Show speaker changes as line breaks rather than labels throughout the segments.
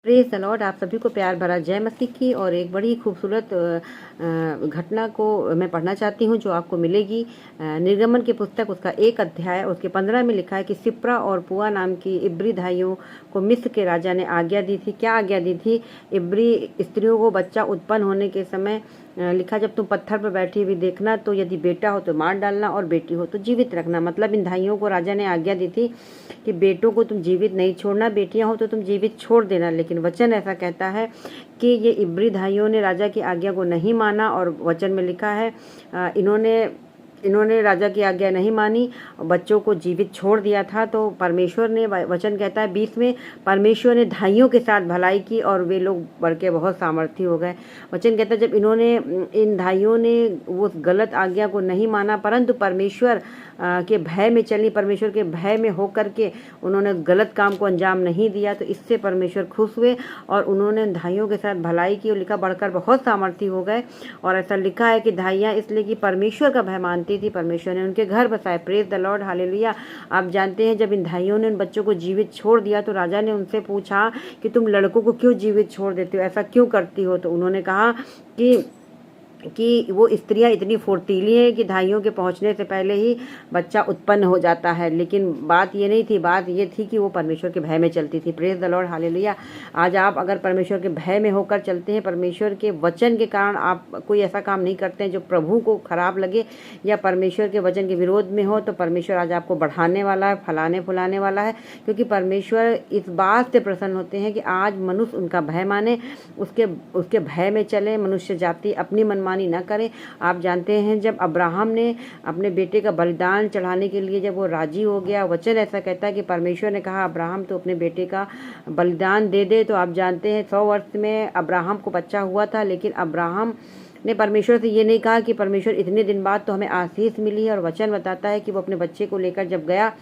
Praise the Lord. आप सभी को प्यार भरा जय मसीह की। और एक बड़ी खूबसूरत घटना को मैं पढ़ना चाहती हूँ जो आपको मिलेगी। निर्गमन की पुस्तक उसका 1 अध्याय उसके 15 में लिखा है कि सिप्रा और पुआ नाम की इब्री भाइयों को मिस्र के राजा ने आज्ञा दी थी। क्या आज्ञा दी थी? इब्री स्त्रियों को बच्चा उत्पन्न होने के समय लिखा, जब तुम पत्थर पर बैठी हुई देखना तो यदि बेटा हो तो मार डालना और बेटी हो तो जीवित रखना। मतलब इन भाइयों को राजा ने आज्ञा दी थी कि बेटों को तुम जीवित नहीं छोड़ना, बेटियां हो तो तुम जीवित छोड़ देना। लेकिन वचन ऐसा कहता है कि ये इब्री भाइयों ने राजा की आज्ञा को नहीं माना। और वचन में लिखा है इन्होंने राजा की आज्ञा नहीं मानी, बच्चों को जीवित छोड़ दिया था। तो परमेश्वर ने, वचन कहता है 20 में, परमेश्वर ने धाइयों के साथ भलाई की और वे लोग बढ़ के बहुत सामर्थी हो गए। वचन कहता है जब इन धाइयों ने वो गलत आज्ञा को नहीं माना परंतु परमेश्वर के भय में चली, परमेश्वर के भय में होकर के उन्होंने गलत काम को अंजाम नहीं दिया, तो इससे परमेश्वर खुश हुए और उन्होंने धाइयों के साथ भलाई की और लिखा बढ़कर बहुत सामर्थी हो गए। और ऐसा लिखा है कि धाइयाँ इसलिए कि परमेश्वर का भय मानती थी, परमेश्वर ने उनके घर बसाए। Praise the Lord, hallelujah. आप जानते हैं जब इन धाइयों ने उन बच्चों को जीवित छोड़ दिया तो राजा ने उनसे पूछा कि तुम लड़कों को क्यों जीवित छोड़ देते हो, ऐसा क्यों करती हो? तो उन्होंने कहा कि वो स्त्रियां इतनी फुर्तीली हैं कि धाइयों के पहुंचने से पहले ही बच्चा उत्पन्न हो जाता है। लेकिन बात ये नहीं थी, बात ये थी कि वो परमेश्वर के भय में चलती थी। Praise the Lord, hallelujah. आज आप अगर परमेश्वर के भय में होकर चलते हैं, परमेश्वर के वचन के कारण आप कोई ऐसा काम नहीं करते हैं जो प्रभु को खराब लगे या परमेश्वर के वचन के विरोध में हो, तो परमेश्वर आज आपको बढ़ाने वाला है, फलाने फुलाने वाला है। क्योंकि परमेश्वर इस बात से प्रसन्न होते हैं कि आज मनुष्य उनका भय माने, उसके भय में चले, मनुष्य जाति अपनी मनमानी न करें। आप जानते हैं जब अब्राहम ने अपने बेटे का बलिदान चढ़ाने के लिए जब वो राजी हो गया, वचन ऐसा कहता है कि परमेश्वर ने कहा अब्राहम तो अपने बेटे का बलिदान दे दे। तो आप जानते हैं 100 वर्ष में अब्राहम को बच्चा हुआ था, लेकिन अब्राहम ने परमेश्वर से ये नहीं कहा कि परमेश्वर इतने दिन बाद तो हमें आशीष मिली है। और वचन बताता है कि वो अपने बच्चे को लेकर जब गया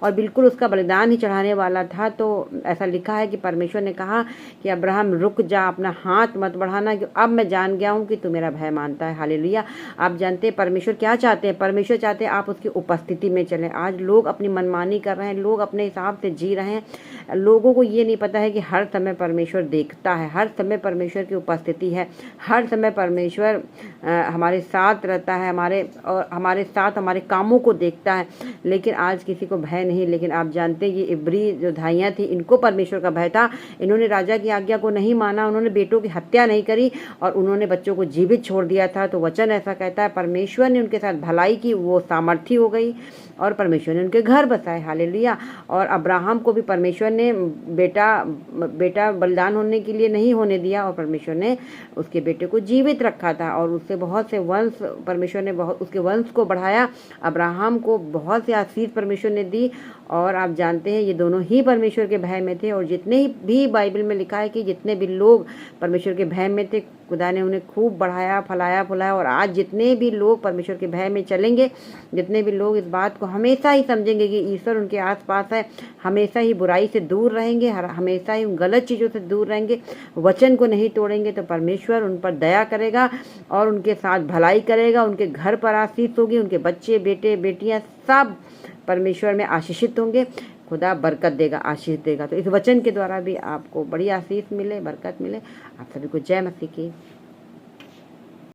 और बिल्कुल उसका बलिदान ही चढ़ाने वाला था, तो ऐसा लिखा है कि परमेश्वर ने कहा कि अब्राहम रुक जा, अपना हाथ मत बढ़ाना, कि अब मैं जान गया हूँ कि तू मेरा भय मानता है। हालेलुया। आप जानते हैं परमेश्वर क्या चाहते हैं? परमेश्वर चाहते हैं आप उसकी उपस्थिति में चलें। आज लोग अपनी मनमानी कर रहे हैं, लोग अपने हिसाब से जी रहे हैं। लोगों को ये नहीं पता है कि हर समय परमेश्वर देखता है, हर समय परमेश्वर की उपस्थिति है, हर समय परमेश्वर हमारे साथ रहता है, हमारे साथ हमारे कामों को देखता है। लेकिन आज किसी को भय नहीं। लेकिन आप जानते हैं ये इब्री जो धाइयाँ थी, इनको परमेश्वर का भय था। इन्होंने राजा की आज्ञा को नहीं माना, उन्होंने बेटों की हत्या नहीं करी और उन्होंने बच्चों को जीवित छोड़ दिया था। तो वचन ऐसा कहता है परमेश्वर ने उनके साथ भलाई की, वो सामर्थी हो गई और परमेश्वर ने उनके घर बसाए। हालेलुया। और अब्राहम को भी परमेश्वर ने बेटा बलिदान होने के लिए नहीं होने दिया और परमेश्वर ने उसके बेटे को जीवित रखा था और उससे बहुत से वंश, परमेश्वर ने बहुत उसके वंश को बढ़ाया। अब्राहम को बहुत से आशीष परमेश्वर ने दी। और आप जानते हैं ये दोनों ही परमेश्वर के भय में थे। और जितने भी बाइबल में लिखा है कि जितने भी लोग परमेश्वर के भय में थे, खुदा ने उन्हें खूब बढ़ाया, फलाया फुलाया। और आज जितने भी लोग परमेश्वर के भय में चलेंगे, जितने भी लोग इस बात को हमेशा ही समझेंगे कि ईश्वर उनके आसपास है, हमेशा ही बुराई से दूर रहेंगे, हमेशा ही गलत चीज़ों से दूर रहेंगे, वचन को नहीं तोड़ेंगे, तो परमेश्वर उन पर दया करेगा और उनके साथ भलाई करेगा। उनके घर पर आशीष होगी, उनके बच्चे, बेटे, बेटियां सब परमेश्वर में आशीषित होंगे। खुदा बरकत देगा, आशीष देगा। तो इस वचन के द्वारा भी आपको बड़ी आशीष मिले, बरकत मिले। आप सभी को जय मसीह की।